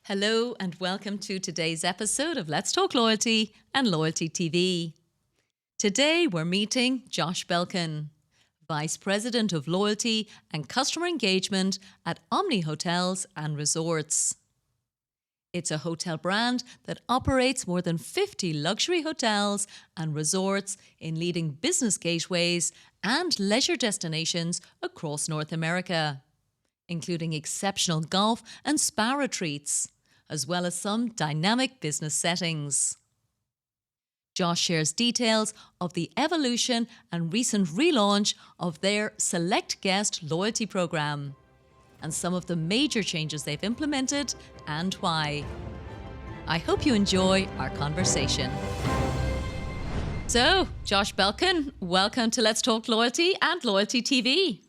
Hello and welcome to today's episode of Let's Talk Loyalty and Loyalty TV. Today we're meeting Josh Belkin, Vice President of Loyalty and Customer Engagement at Omni Hotels and Resorts. It's a hotel brand that operates more than 50 luxury hotels and resorts in leading business gateways and leisure destinations across North America, including exceptional golf and spa retreats, as well as some dynamic business settings. Josh shares details of the evolution and recent relaunch of their Select Guest loyalty program and some of the major changes they've implemented and why. I hope you enjoy our conversation. So, Josh Belkin, welcome to Let's Talk Loyalty and Loyalty TV.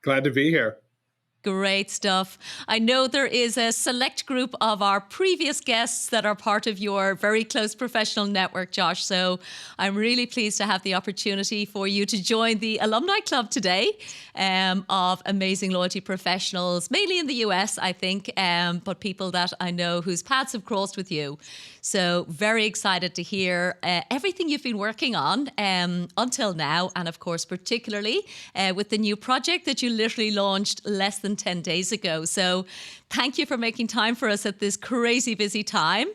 Glad to be here. Great stuff. I know there is a select group of our previous guests that are part of your very close professional network, Josh. So I'm really pleased to have the opportunity for you to join the alumni club today of amazing loyalty professionals, mainly in the US, I think, but people that I know whose paths have crossed with you. So very excited to hear everything you've been working on until now. And of course, particularly with the new project that you literally launched less than 10 days ago. So thank you for making time for us at this crazy busy time.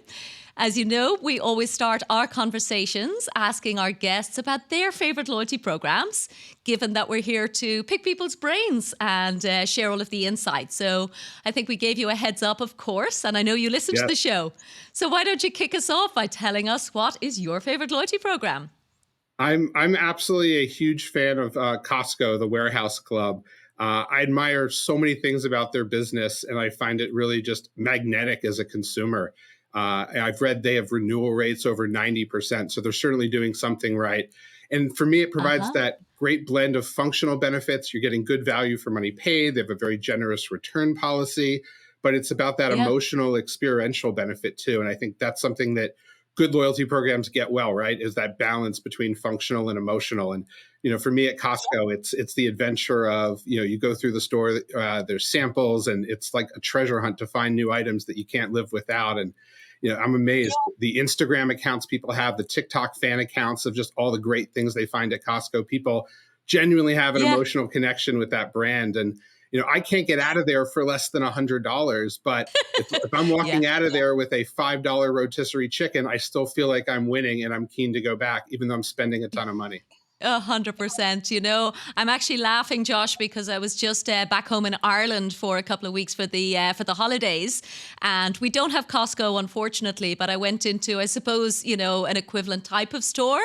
As you know, we always start our conversations asking our guests about their favorite loyalty programs, given that we're here to pick people's brains and share all of the insights. So I think we gave you a heads up, of course, and I know you listen to the show. So why don't you kick us off by telling us what is your favorite loyalty program? I'm absolutely a huge fan of Costco, the Warehouse Club. I admire so many things about their business, and I find it really just magnetic as a consumer. I've read they have renewal rates over 90%, so they're certainly doing something right. And for me, it provides that great blend of functional benefits. You're getting good value for money paid. They have a very generous return policy, but it's about that emotional, experiential benefit too. And I think that's something that good loyalty programs get well, right? Is that balance between functional and emotional. And, for me at Costco, it's the adventure of, you go through the store, there's samples, and it's like a treasure hunt to find new items that you can't live without. And, I'm amazed. The Instagram accounts people have, the TikTok fan accounts of just all the great things they find at Costco. People genuinely have an emotional connection with that brand. And, I can't get out of there for less than $100, but if I'm walking out of there with a $5 rotisserie chicken, I still feel like I'm winning and I'm keen to go back, even though I'm spending a ton of money. 100%. I'm actually laughing, Josh, because I was just back home in Ireland for a couple of weeks for the holidays, and we don't have Costco, unfortunately. But I went into, I suppose, an equivalent type of store,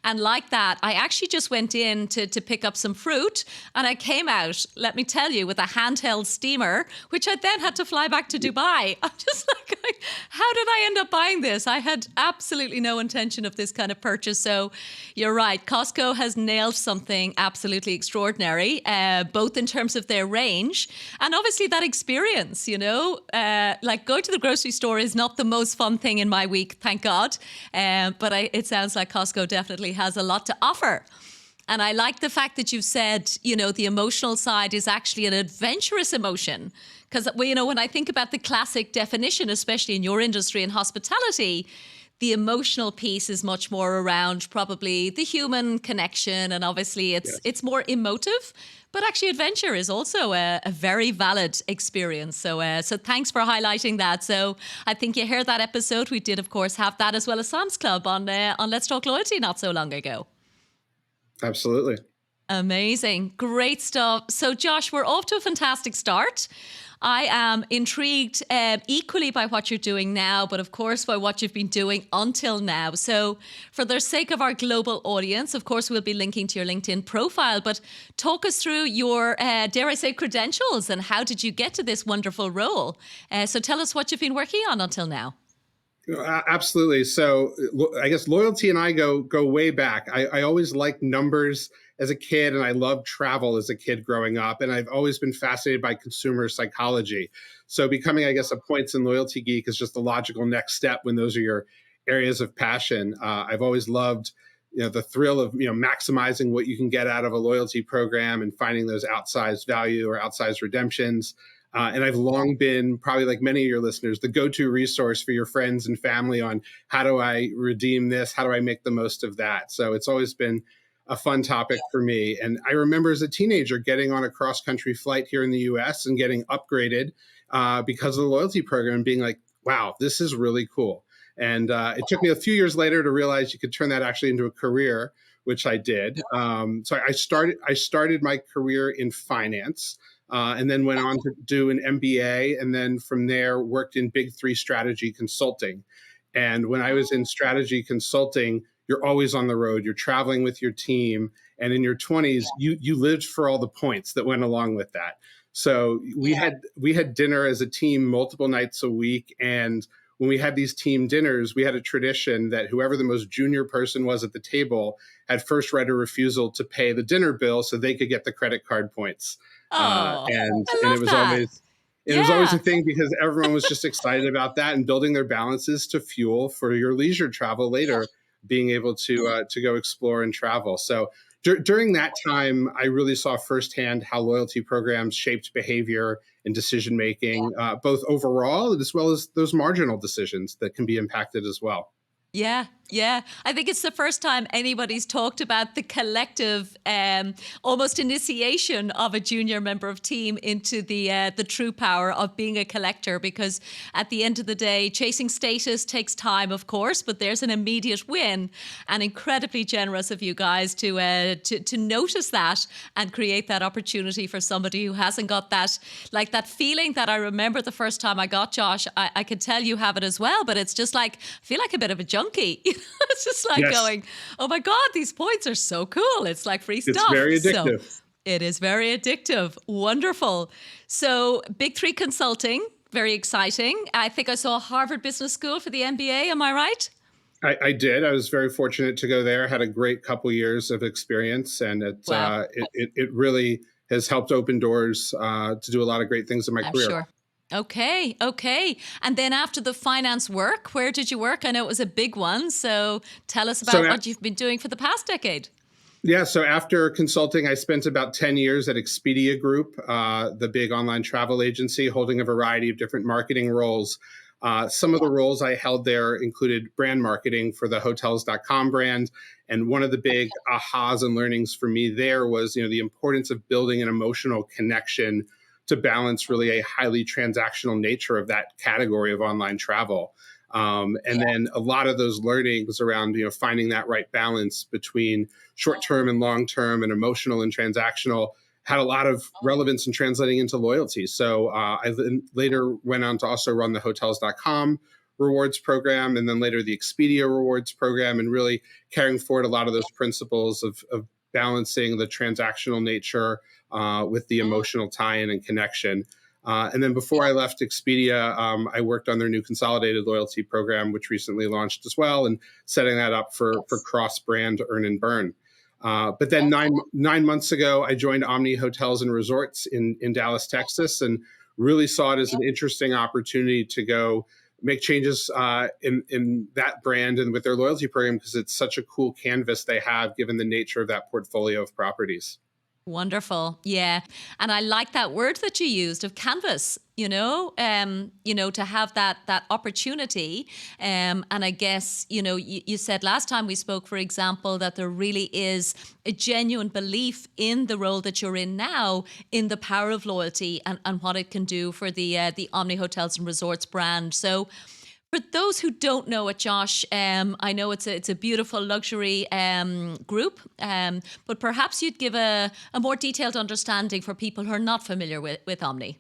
and like that, I actually just went in to pick up some fruit, and I came out, let me tell you, with a handheld steamer, which I then had to fly back to Dubai. I'm just like, how did I end up buying this? I had absolutely no intention of this kind of purchase. So you're right, Costco has nailed something absolutely extraordinary, both in terms of their range and obviously that experience, like going to the grocery store is not the most fun thing in my week, thank God. But it sounds like Costco definitely has a lot to offer. And I like the fact that you've said, the emotional side is actually an adventurous emotion. Because, when I think about the classic definition, especially in your industry and hospitality, the emotional piece is much more around probably the human connection. And obviously it's more emotive, but actually adventure is also a very valid experience. So thanks for highlighting that. So I think you heard that episode. We did, of course, have that as well as Sam's Club on Let's Talk Loyalty not so long ago. Absolutely. Amazing. Great stuff. So Josh, we're off to a fantastic start. I am intrigued equally by what you're doing now, but of course by what you've been doing until now. So for the sake of our global audience, of course, we'll be linking to your LinkedIn profile, but talk us through your, dare I say, credentials and how did you get to this wonderful role? So tell us what you've been working on until now. Absolutely. So I guess loyalty and I go way back. I always liked numbers as a kid, and I loved travel as a kid growing up. And I've always been fascinated by consumer psychology. So becoming, I guess, a points and loyalty geek is just the logical next step when those are your areas of passion. I've always loved the thrill of maximizing what you can get out of a loyalty program and finding those outsized value or outsized redemptions. And I've long been, probably like many of your listeners, the go-to resource for your friends and family on how do I redeem this? How do I make the most of that? So it's always been a fun topic for me. And I remember as a teenager getting on a cross-country flight here in the US and getting upgraded because of the loyalty program and being like, wow, this is really cool. And it took me a few years later to realize you could turn that actually into a career, which I did. So I started my career in finance. And then went on to do an MBA, and then from there worked in Big Three strategy consulting. And when I was in strategy consulting, you're always on the road. You're traveling with your team, and in your 20s, you lived for all the points that went along with that. So we had dinner as a team multiple nights a week, and when we had these team dinners, we had a tradition that whoever the most junior person was at the table had first right of refusal to pay the dinner bill so they could get the credit card points. Oh, I And love that. it was always a Yeah. thing because everyone was just excited about that and building their balances to fuel for your leisure travel later, being able to go explore and travel. So during that time, I really saw firsthand how loyalty programs shaped behavior and decision making, both overall as well as those marginal decisions that can be impacted as well. Yeah, yeah. I think it's the first time anybody's talked about the collective, almost initiation of a junior member of team into the true power of being a collector. Because at the end of the day, chasing status takes time, of course, but there's an immediate win. And incredibly generous of you guys to notice that and create that opportunity for somebody who hasn't got that, like that feeling that I remember the first time I got, Josh. I could tell you have it as well, but it's just like I feel like a bit of a junkie. It's just like going, oh my God, these points are so cool. It's like free stuff. It's very addictive. So it is very addictive. Wonderful. So Big Three Consulting, very exciting. I think I saw Harvard Business School for the MBA. Am I right? I did. I was very fortunate to go there. Had a great couple years of experience, and Wow. it really has helped open doors to do a lot of great things in my I'm career. sure. Okay, okay. And then after the finance work, where did you work? I know it was a big one. So tell us about So what you've been doing for the past decade. yeah, so after consulting, I spent about 10 years at Expedia Group, the big online travel agency, holding a variety of different marketing roles. Some of the roles I held there included brand marketing for the Hotels.com brand. And one of the big ahas and learnings for me there was, the importance of building an emotional connection to balance really a highly transactional nature of that category of online travel. And then a lot of those learnings around, finding that right balance between short-term and long-term and emotional and transactional had a lot of relevance in translating into loyalty. So I later went on to also run the Hotels.com rewards program, and then later the Expedia rewards program, and really carrying forward a lot of those principles of balancing the transactional nature with the emotional tie-in and connection. And then before I left Expedia, I worked on their new consolidated loyalty program, which recently launched as well, and setting that up for cross-brand earn and burn. But then nine months ago, I joined Omni Hotels and Resorts in Dallas, Texas, and really saw it as an interesting opportunity to go make changes in that brand and with their loyalty program, because it's such a cool canvas they have given the nature of that portfolio of properties. Wonderful. Yeah. And I like that word that you used of canvas, to have that opportunity. And I guess, you said last time we spoke, for example, that there really is a genuine belief in the role that you're in now, in the power of loyalty and what it can do for the Omni Hotels and Resorts brand. So for those who don't know it, Josh, I know it's a beautiful luxury group, but perhaps you'd give a more detailed understanding for people who are not familiar with Omni.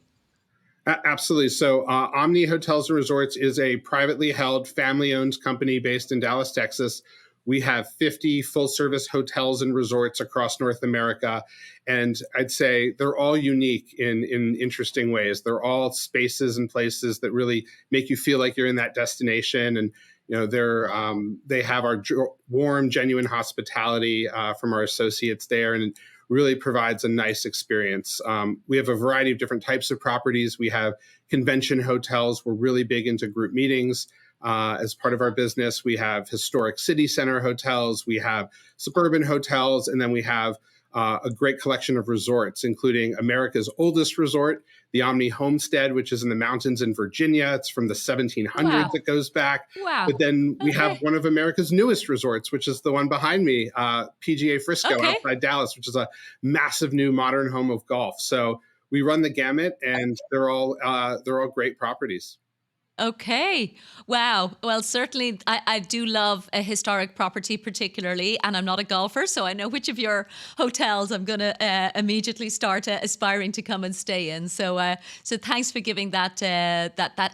Absolutely. So Omni Hotels and Resorts is a privately held, family-owned company based in Dallas, Texas. We have 50 full-service hotels and resorts across North America. And I'd say they're all unique in interesting ways. They're all spaces and places that really make you feel like you're in that destination. And they have our warm, genuine hospitality from our associates there, and really provides a nice experience. We have a variety of different types of properties. We have convention hotels. We're really big into group meetings. As part of our business, we have historic city center hotels, we have suburban hotels, and then we have a great collection of resorts, including America's oldest resort, the Omni Homestead, which is in the mountains in Virginia. It's from the 1700s. Wow. It goes back. Wow. But then we have Okay. one of America's newest resorts, which is the one behind me, PGA Frisco Okay. outside Dallas, which is a massive new modern home of golf. So we run the gamut, and they're all great properties. Okay. Wow. Well, certainly, I do love a historic property, particularly, and I'm not a golfer, so I know which of your hotels I'm going to immediately start aspiring to come and stay in. So thanks for giving that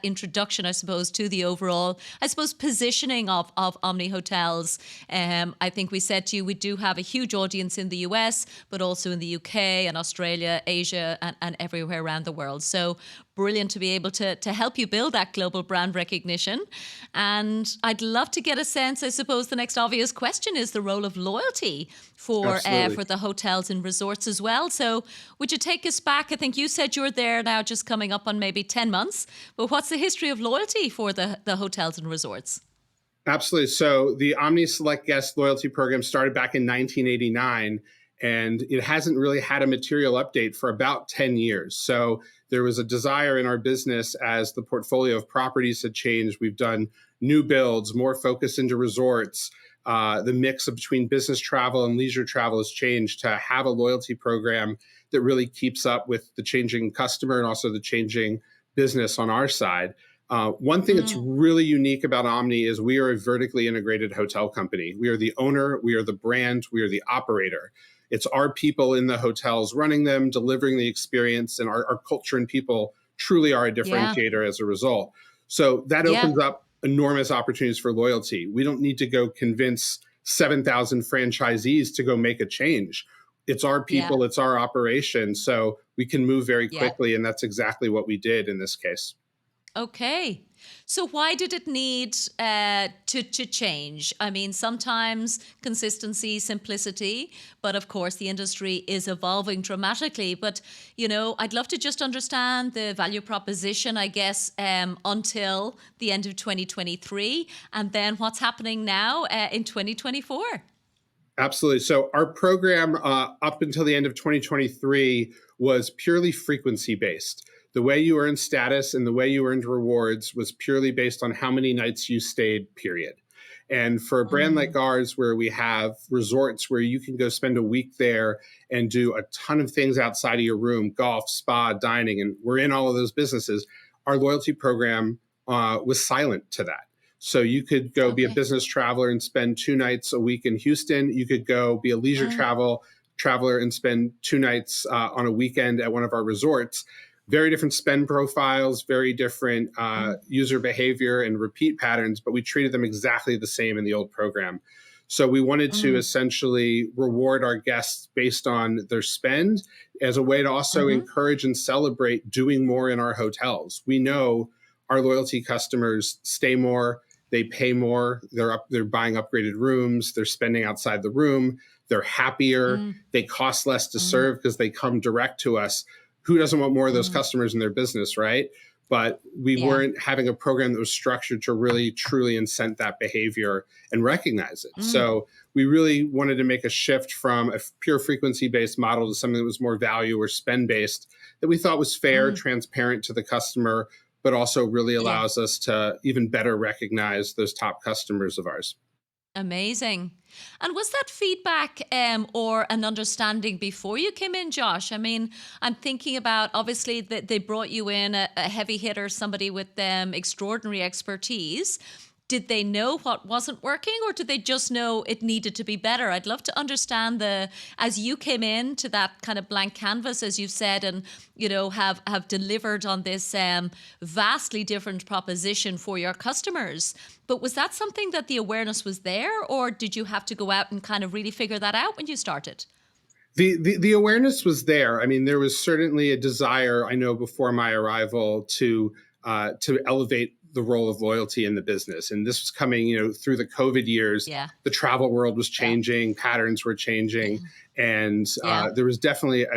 introduction, I suppose, to the overall, I suppose, positioning of Omni Hotels. I think we said to you we do have a huge audience in the US, but also in the UK and Australia, Asia, and everywhere around the world. So brilliant to be able to help you build that global brand recognition. And I'd love to get a sense, I suppose the next obvious question is the role of loyalty Absolutely. for the hotels and resorts as well. So would you take us back? I think you said you're there now just coming up on maybe 10 months, but what's the history of loyalty for the hotels and resorts? Absolutely. So the Omni Select Guest loyalty program started back in 1989, and it hasn't really had a material update for about 10 years. So there was a desire in our business as the portfolio of properties had changed. We've done new builds, more focus into resorts. The mix of between business travel and leisure travel has changed to have a loyalty program that really keeps up with the changing customer and also the changing business on our side. One thing that's Mm, really unique about Omni is we are a vertically integrated hotel company. We are the owner, we are the brand, we are the operator. It's our people in the hotels running them, delivering the experience, and our culture and people truly are a yeah, differentiator as a result. So that yeah, opens up enormous opportunities for loyalty. We don't need to go convince 7,000 franchisees to go make a change. It's our yeah, people, it's our operation. So we can move very yeah. quickly. And that's exactly what we did in this case. Okay. So why did it need to change? I mean, sometimes consistency, simplicity, but of course the industry is evolving dramatically. But I'd love to just understand the value proposition, I guess, until the end of 2023, and then what's happening now in 2024. Absolutely. So our program up until the end of 2023 was purely frequency based. The way you earned status and the way you earned rewards was purely based on how many nights you stayed, period. And for a brand like Mm, ours, where we have resorts where you can go spend a week there and do a ton of things outside of your room, golf, spa, dining, and we're in all of those businesses, our loyalty program was silent to that. So you could go be a okay. business traveler and spend 2 nights a week in Houston. You could go be a leisure Mm, traveler and spend 2 nights on a weekend at one of our resorts. Very different spend profiles, very different mm, user behavior and repeat patterns, but we treated them exactly the same in the old program. So we wanted to mm, essentially reward our guests based on their spend as a way to also mm-hmm, encourage and celebrate doing more in our hotels. We know our loyalty customers stay more, they pay more, they're buying upgraded rooms, they're spending outside the room, they're happier, mm, they cost less to mm, serve because they come direct to us. Who doesn't want more of those mm. customers in their business, right? But we Yeah. weren't having a program that was structured to really truly incent that behavior and recognize it. Mm, So we really wanted to make a shift from a pure frequency based model to something that was more value or spend based that we thought was fair, mm. transparent to the customer, but also really Yeah. allows us to even better recognize those top customers of ours. Amazing. And was that feedback or an understanding before you came in, Josh? I mean, I'm thinking about obviously that they brought you in a heavy hitter, somebody with extraordinary expertise. Did they know what wasn't working, or did they just know it needed to be better? I'd love to understand as you came in to that kind of blank canvas, as you've said, and have delivered on this vastly different proposition for your customers. But was that something that the awareness was there, or did you have to go out and kind of really figure that out when you started? The awareness was there. I mean, there was certainly a desire, I know, before my arrival to elevate the role of loyalty in the business. And this was coming, through the COVID years. Yeah, The travel world was yeah, changing, patterns were changing, and yeah. there was definitely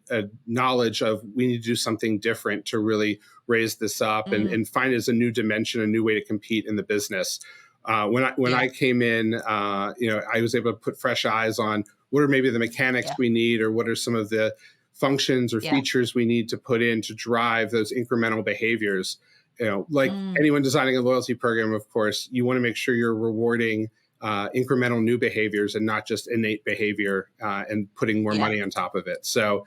a knowledge of we need to do something different to really raise this up Mm, and find it as a new dimension, a new way to compete in the business. When yeah, I came in, I was able to put fresh eyes on what are maybe the mechanics yeah. we need, or what are some of the functions or Yeah. features we need to put in to drive those incremental behaviors. Like Mm. anyone designing a loyalty program, of course, you want to make sure you're rewarding incremental new behaviors and not just innate behavior and putting more Yeah. money on top of it. So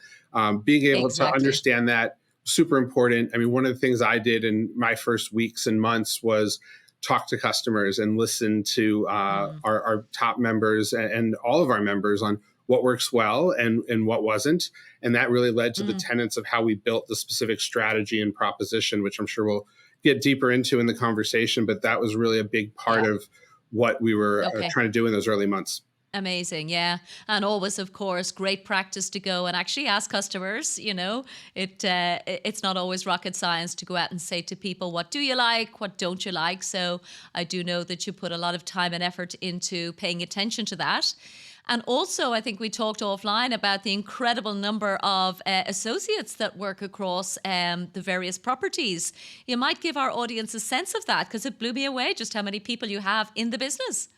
being able to Exactly. understand that, super important. I mean, one of the things I did in my first weeks and months was talk to customers and listen to Mm. our top members and all of our members on what works well and what wasn't. And that really led to the Mm. tenets of how we built the specific strategy and proposition, which I'm sure we'll get deeper into in the conversation. But that was really a big part Yeah. of what we were Okay. trying to do in those early months. Amazing, yeah. And always, of course, great practice to go and actually ask customers, it's not always rocket science to go out and say to people, what do you like? What don't you like? So I do know that you put a lot of time and effort into paying attention to that. And also, I think we talked offline about the incredible number of associates that work across the various properties. You might give our audience a sense of that, because it blew me away just how many people you have in the business.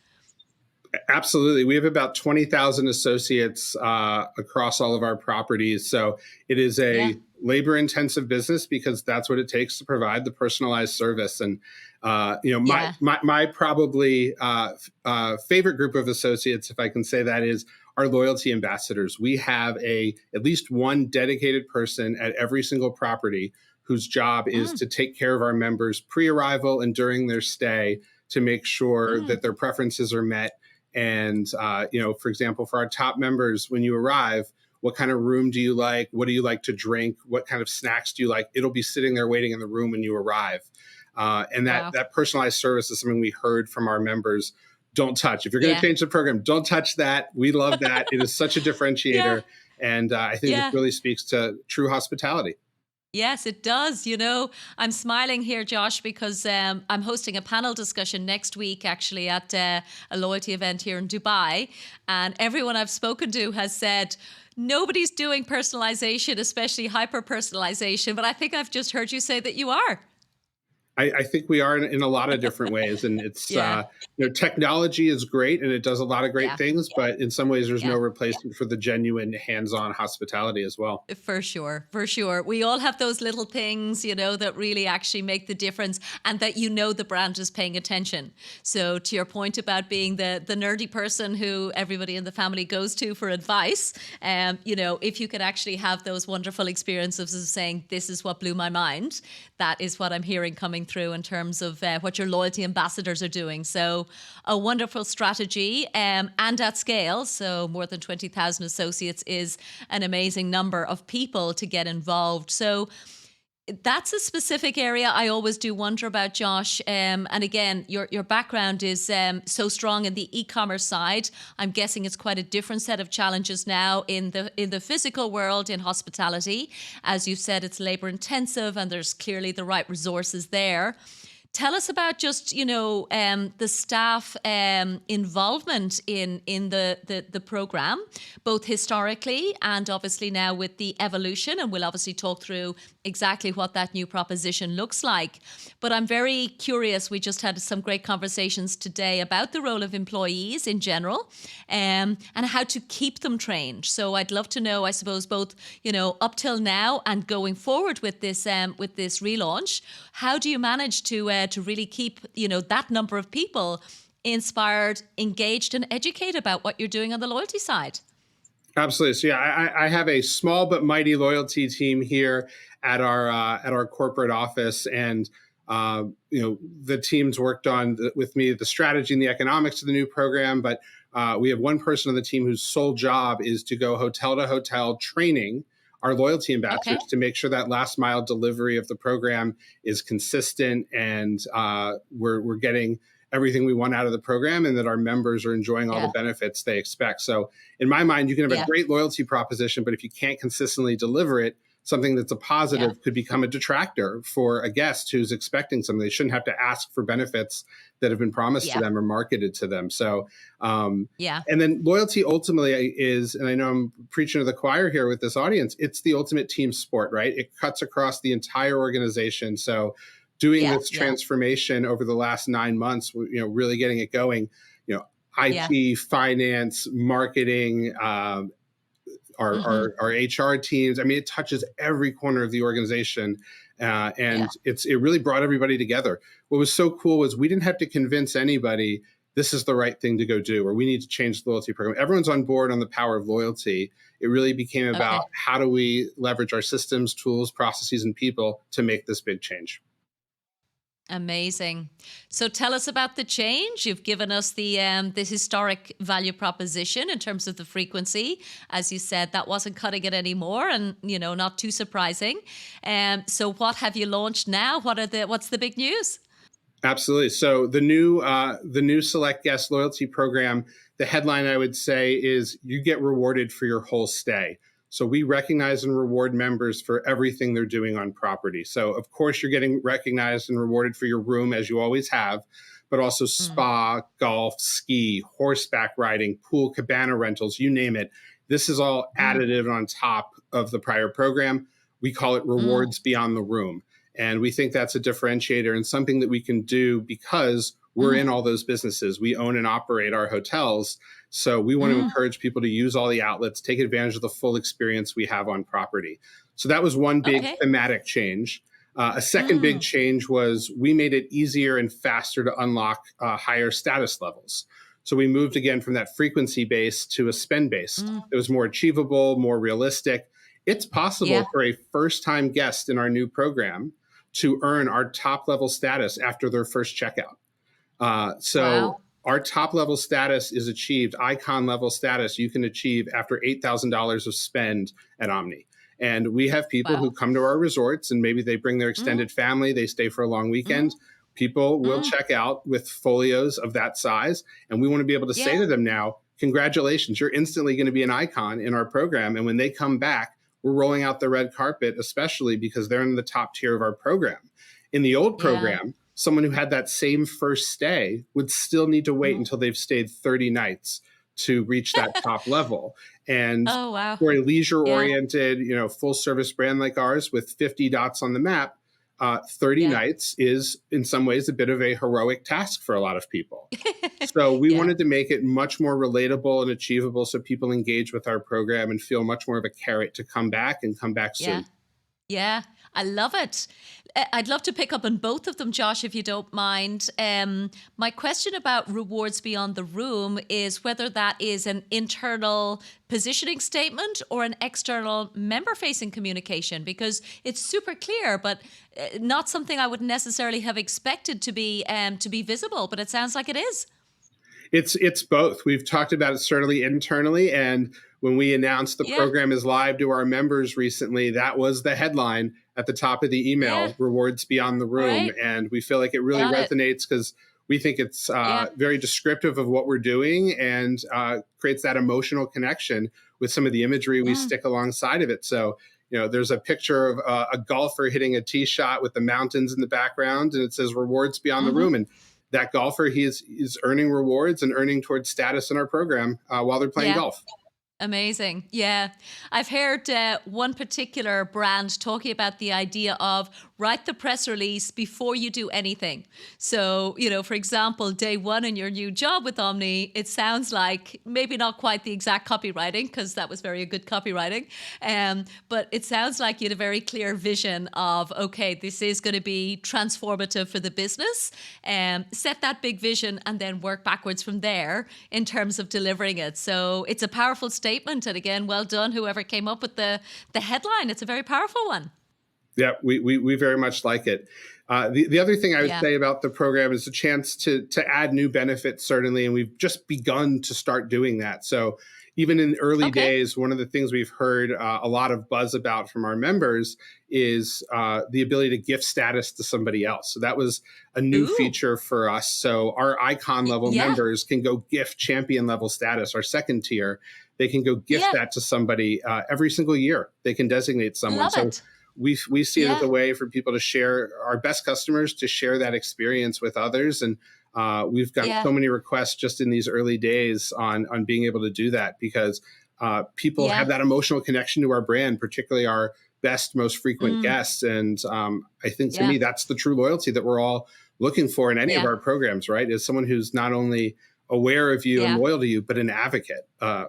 Absolutely. We have about 20,000 associates across all of our properties. So it is Yeah. a labor intensive business because that's what it takes to provide the personalized service. And, Yeah. my probably favorite group of associates, if I can say that, is our loyalty ambassadors. We have at least one dedicated person at every single property whose job is Mm. to take care of our members pre-arrival and during their stay to make sure Mm. that their preferences are met. And, for example, for our top members, when you arrive, what kind of room do you like? What do you like to drink? What kind of snacks do you like? It'll be sitting there waiting in the room when you arrive. And Wow. that personalized service is something we heard from our members. Don't touch. If you're going to Yeah. change the program, don't touch that. We love that. It is such a Yeah. differentiator. And I think this Yeah. really speaks to true hospitality. Yes, it does. I'm smiling here, Josh, because I'm hosting a panel discussion next week, actually, at a loyalty event here in Dubai. And everyone I've spoken to has said, nobody's doing personalization, especially hyper personalization. But I think I've just heard you say that you are. I think we are in a lot of different ways, and it's Yeah. technology is great and it does a lot of great Yeah. things, but in some ways there's no Yeah. replacement for the genuine hands-on hospitality as well. For sure, for sure. We all have those little things, that really actually make the difference, and that the brand is paying attention. So to your point about being the nerdy person who everybody in the family goes to for advice, if you can actually have those wonderful experiences of saying, this is what blew my mind, that is what I'm hearing coming through in terms of what your loyalty ambassadors are doing. So a wonderful strategy and at scale. So more than 20,000 associates is an amazing number of people to get involved. So that's a specific area I always do wonder about, Josh. And again, your background is so strong in the e-commerce side. I'm guessing it's quite a different set of challenges now in the physical world, in hospitality. As you said, it's labor intensive, and there's clearly the right resources there. Tell us about just the staff involvement in the program, both historically and obviously now with the evolution. And we'll obviously talk through exactly what that new proposition looks like. But I'm very curious. We just had some great conversations today about the role of employees in general, and how to keep them trained. So I'd love to know, I suppose, both up till now and going forward with this relaunch. How do you manage to really keep that number of people inspired, engaged, and educated about what you're doing on the loyalty side? Absolutely. So yeah, I have a small but mighty loyalty team here at our corporate office, and the teams worked on with me the strategy and the economics of the new program. But we have one person on the team whose sole job is to go hotel to hotel training our loyalty Okay. ambassadors to make sure that last mile delivery of the program is consistent, and we're getting everything we want out of the program, and that our members are enjoying all the Yeah. benefits they expect. So in my mind, you can have a Yeah. great loyalty proposition, but if you can't consistently deliver it, something that's a Yeah. positive could become a detractor for a guest who's expecting something. They shouldn't have to ask for benefits that have been promised to Yeah. them or marketed to them. So, Yeah. and then loyalty ultimately is, and I know I'm preaching to the choir here with this audience, it's the ultimate team sport, right? It cuts across the entire organization. So doing Yeah. this Yeah. transformation over the last 9 months, really getting it going, Yeah. IT, finance, marketing, Mm-hmm. our HR teams. I mean, it touches every corner of the organization. And Yeah. it really brought everybody together. What was so cool was we didn't have to convince anybody this is the right thing to go do, or we need to change the loyalty program. Everyone's on board on the power of loyalty. It really became about Okay. how do we leverage our systems, tools, processes, and people to make this big change. Amazing. So tell us about the change. You've given us the historic value proposition in terms of the frequency. As you said, that wasn't cutting it anymore, and not too surprising. So what have you launched now? What's the big news? Absolutely. So the new Select Guest loyalty program, the headline I would say is you get rewarded for your whole stay. So we recognize and reward members for everything they're doing on property. So of course you're getting recognized and rewarded for your room as you always have, but also Mm, spa, golf, ski, horseback riding, pool, cabana rentals, you name it. This is all mm, additive on top of the prior program. We call it mm, rewards beyond the room. And we think that's a differentiator and something that we can do because we're mm, in all those businesses. We own and operate our hotels. So we want to mm. encourage people to use all the outlets, take advantage of the full experience we have on property. So that was one big Okay. thematic change. A second big Mm, change was we made it easier and faster to unlock higher status levels. So we moved again from that frequency base to a spend base. mm. It was more achievable, more realistic. It's possible Yeah. for a first time guest in our new program to earn our top level status after their first checkout. So Wow. our top level status is achieved, icon level status you can achieve after $8,000 of spend at Omni. And we have people who Wow. come to our resorts and maybe they bring their Mm, extended family, they stay for a long weekend. mm, People will mm. check out with folios of that size. And we want to be able to say Yeah. to them now, congratulations, you're instantly going to be an icon in our program. And when they come back, we're rolling out the red carpet, especially because they're in the top tier of our program. In the old Yeah. program, someone who had that same first stay would still need to wait Mm. until they've stayed 30 nights to reach that top level. And Oh, wow. for a leisure Yeah. oriented, full service brand like ours with 50 dots on the map, 30 Yeah. nights is in some ways a bit of a heroic task for a lot of people. So we Yeah. wanted to make it much more relatable and achievable so people engage with our program and feel much more of a carrot to come back and come back Yeah. soon. Yeah, I love it. I'd love to pick up on both of them, Josh, if you don't mind. My question about rewards beyond the room is whether that is an internal positioning statement or an external member facing communication, because it's super clear, but not something I would necessarily have expected to be visible, but it sounds like it is. It's both. We've talked about it certainly internally, and when we announced the Yeah, program is live to our members recently, that was the headline at the top of the yeah, email: "Rewards beyond the all room." right. And we feel like it really Got it. resonates because we think it's Yeah. very descriptive of what we're doing and creates that emotional connection with some of the imagery we Mm, stick alongside of it. So. There's a picture of a golfer hitting a tee shot with the mountains in the background, and it says "Rewards beyond the hmm. room." And that golfer, is earning rewards and earning towards status in our program while they're playing Yeah. golf. Amazing. Yeah. I've heard one particular brand talking about the idea of write the press release before you do anything. So, for example, day one in your new job with Omni, it sounds like maybe not quite the exact copywriting, because that was very good copywriting. But it sounds like you had a very clear vision of, okay, this is going to be transformative for the business. Set that big vision and then work backwards from there in terms of delivering it. So it's a powerful statement. And again, well done, whoever came up with the headline. It's a very powerful one. Yeah, we very much like it. The other thing I would Yeah. say about the program is a chance to add new benefits, certainly, and we've just begun to start doing that. So even in early Okay. days, one of the things we've heard a lot of buzz about from our members is the ability to gift status to somebody else. So that was a new Ooh. feature for us. So our icon level Yeah. members can go gift champion level status, our second tier. They can go gift Yeah. that to somebody every single year. They can designate someone. Love So it. we see it as Yeah. a way for people to share our best customers to share that experience with others. And we've got Yeah. so many requests just in these early days on being able to do that because people have Yeah. that emotional connection to our brand, particularly our best, most frequent Mm. guests. And I think to Yeah. me, that's the true loyalty that we're all looking for in any of Yeah. our programs, right? Is someone who's not only aware of you and Yeah. loyal to you, but an advocate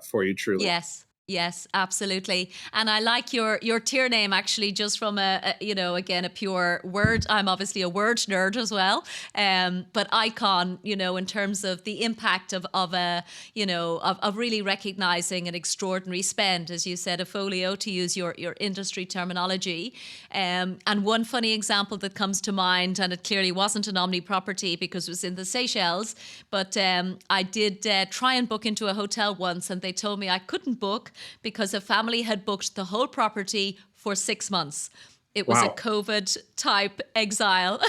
for you truly. Yes. Yes, absolutely. And I like your tier name actually, just from again, a pure word. I'm obviously a word nerd as well. But icon, in terms of the impact of a, of really recognizing an extraordinary spend, as you said, a folio, to use your industry terminology. And one funny example that comes to mind, and it clearly wasn't an Omni property because it was in the Seychelles, but I did try and book into a hotel once, and they told me I couldn't book because a family had booked the whole property for 6 months. It was a Wow. COVID type exile.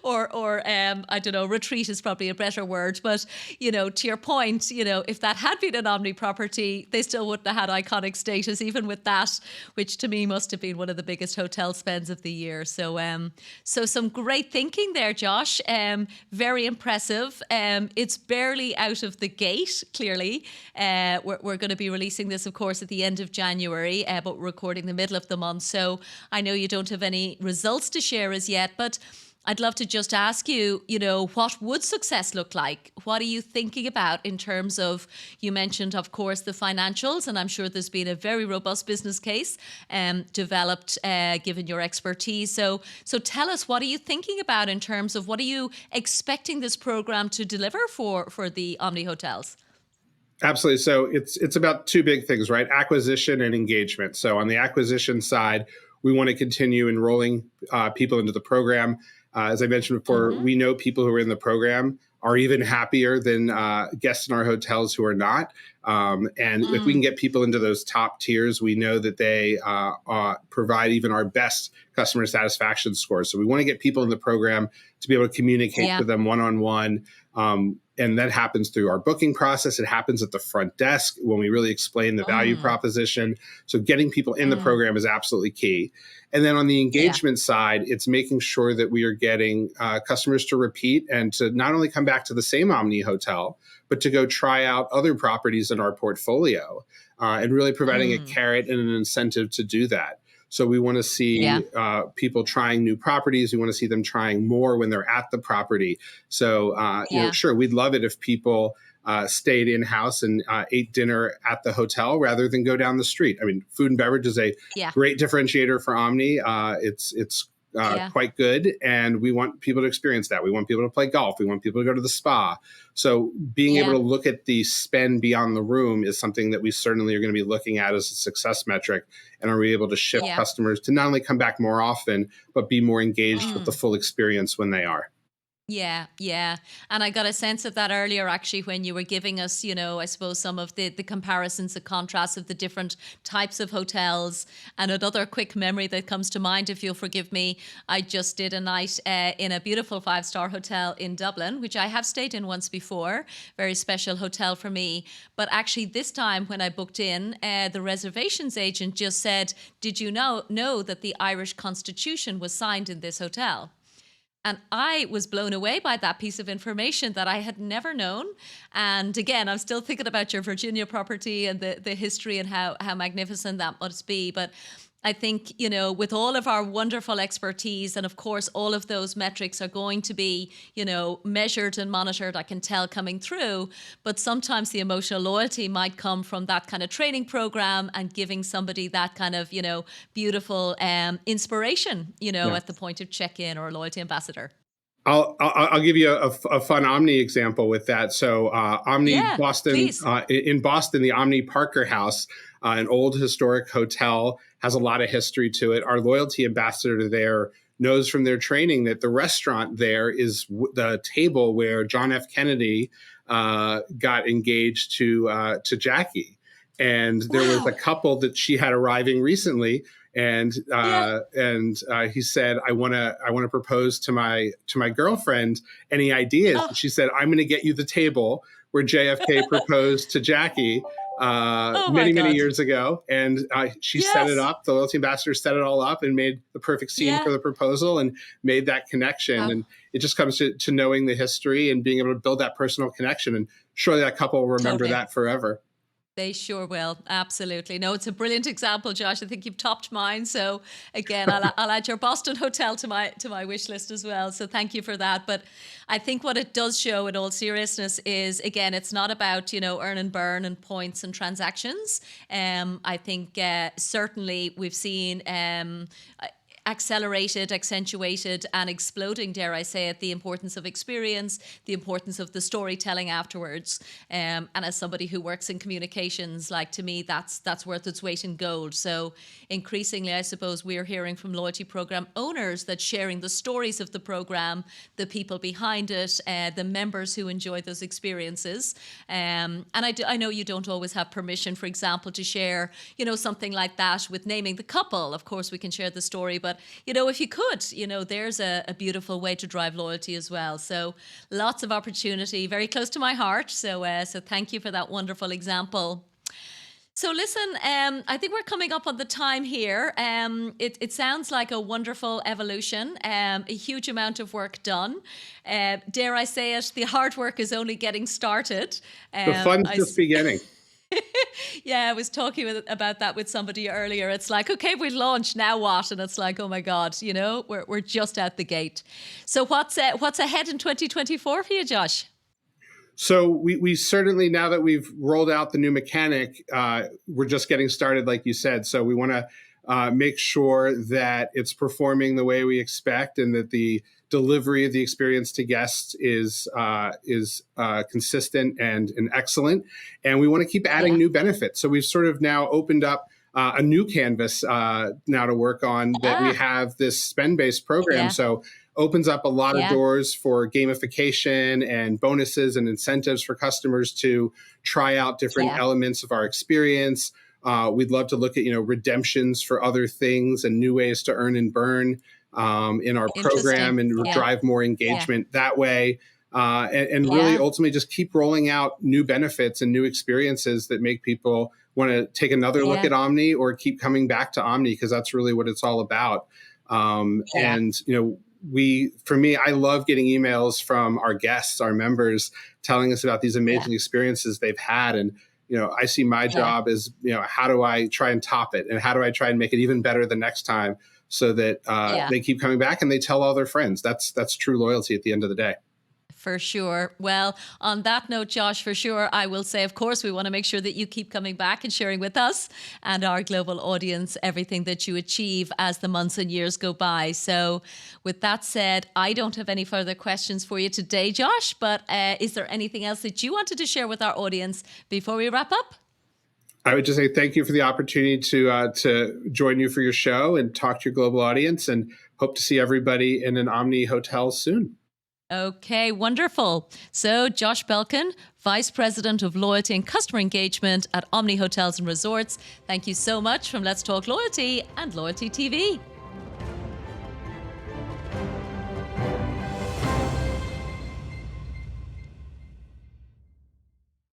or I don't know, retreat is probably a better word. But, to your point, if that had been an Omni property, they still wouldn't have had iconic status, even with that, which to me must have been one of the biggest hotel spends of the year. So some great thinking there, Josh. Very impressive. It's barely out of the gate, clearly. We're going to be releasing this, of course, at the end of January, but we're recording the middle of the month. So I know you don't have any results to share as yet, but I'd love to just ask you, what would success look like? What are you thinking about in terms of, you mentioned, of course, the financials, and I'm sure there's been a very robust business case developed given your expertise. So tell us, what are you thinking about in terms of what are you expecting this program to deliver for the Omni hotels? Absolutely. So it's about two big things, right? Acquisition and engagement. So on the acquisition side, we want to continue enrolling people into the program. As I mentioned before, Mm-hmm. we know people who are in the program are even happier than guests in our hotels who are not. And if we can get people into those top tiers, we know that they provide even our best customer satisfaction scores. So we want to get people in the program to be able to communicate Yeah. with them one-on-one. And that happens through our booking process. It happens at the front desk when we really explain the value proposition. So getting people in the program is absolutely key. And then on the Yeah. engagement side, it's making sure that we are getting customers to repeat and to not only come back to the same Omni hotel, but to go try out other properties in our portfolio, and really providing a carrot and an incentive to do that. So we want to Yeah. see people trying new properties. We want to see them trying more when they're at the property. So, Yeah. sure, we'd love it if people stayed in house and ate dinner at the hotel rather than go down the street. I mean, food and beverage is a Yeah. great differentiator for Omni. It's Yeah. quite good, and we want people to experience that. We want people to play golf. We want people to go to the spa. So being able Yeah. to look at the spend beyond the room is something that we certainly are going to be looking at as a success metric. And are we able to shift Yeah. customers to not only come back more often, but be more engaged with the full experience when they are? Yeah, yeah. And I got a sense of that earlier, actually, when you were giving us, I suppose some of the comparisons, the contrasts of the different types of hotels. And another quick memory that comes to mind, if you'll forgive me, I just did a night in a beautiful five-star hotel in Dublin, which I have stayed in once before. Very special hotel for me. But actually, this time when I booked in, the reservations agent just said, "Did you know that the Irish Constitution was signed in this hotel?" And I was blown away by that piece of information that I had never known. And again, I'm still thinking about your Virginia property and the history and how magnificent that must be. But I think, with all of our wonderful expertise, and of course, all of those metrics are going to be, measured and monitored, I can tell coming through. But sometimes the emotional loyalty might come from that kind of training program and giving somebody that kind of, beautiful inspiration, Yeah. at the point of check-in, or a loyalty ambassador. I'll give you a fun Omni example with that. So Omni Yeah, Boston, please. in Boston, the Omni Parker House, an old historic hotel, has a lot of history to it. Our loyalty ambassador there knows from their training that the restaurant there is the table where John F. Kennedy got engaged to Jackie. And there was a Wow. couple that she had arriving recently, and Yeah. he said, I want to propose to my girlfriend. Any ideas? And Oh, she said, I'm going to get you the table where JFK proposed to Jackie oh my many God. years ago. And she set it Yes. up. The loyalty ambassador set it all up and made the perfect scene Yeah. for the proposal and made that connection. Wow. And it just comes to knowing the history and being able to build that personal connection. And surely that couple will remember Totally. that forever. They sure will. Absolutely. No, it's a brilliant example, Josh. I think you've topped mine. So again, I'll add your Boston hotel to my wish list as well. So thank you for that. But I think what it does show in all seriousness is, again, it's not about, earn and burn and points and transactions. I think certainly we've seen accelerated, accentuated, and exploding, dare I say it, the importance of experience, the importance of the storytelling afterwards. And as somebody who works in communications, like, to me, that's worth its weight in gold. So increasingly, I suppose, we're hearing from loyalty program owners that sharing the stories of the program, the people behind it, the members who enjoy those experiences. And I know you don't always have permission, for example, to share, something like that with naming the couple. Of course, we can share the story, but if you could, there's a beautiful way to drive loyalty as well. So lots of opportunity, very close to my heart. So thank you for that wonderful example. So listen, I think we're coming up on the time here. It sounds like a wonderful evolution, a huge amount of work done. Dare I say it, the hard work is only getting started. The fun's just beginning. Yeah, I was talking about that with somebody earlier. It's like, okay, we launched, now what? And it's like, oh my God, we're just out the gate. So what's ahead in 2024 for you, Josh? So we certainly, now that we've rolled out the new mechanic, we're just getting started, like you said. So we want to make sure that it's performing the way we expect, and that the delivery of the experience to guests is consistent and excellent. And we want to keep adding new benefits. So we've sort of now opened up a new canvas now to work on, that we have this spend-based program. So opens up a lot of doors for gamification and bonuses and incentives for customers to try out different elements of our experience. We'd love to look at, redemptions for other things and new ways to earn and burn in our program, and drive more engagement that way. And really ultimately just keep rolling out new benefits and new experiences that make people want to take another look at Omni, or keep coming back to Omni, because that's really what it's all about. And, for me, I love getting emails from our guests, our members, telling us about these amazing experiences they've had. And, I see my job as, how do I try and top it? And how do I try and make it even better the next time, so that they keep coming back and they tell all their friends? That's true loyalty at the end of the day. For sure. Well, on that note, Josh, for sure, I will say, of course, we want to make sure that you keep coming back and sharing with us and our global audience everything that you achieve as the months and years go by. So with that said, I don't have any further questions for you today, Josh, but is there anything else that you wanted to share with our audience before we wrap up? I would just say thank you for the opportunity to join you for your show and talk to your global audience, and hope to see everybody in an Omni hotel soon. Okay, wonderful. So Josh Belkin, Vice President of Loyalty and Customer Engagement at Omni Hotels and Resorts. Thank you so much from Let's Talk Loyalty and Loyalty TV.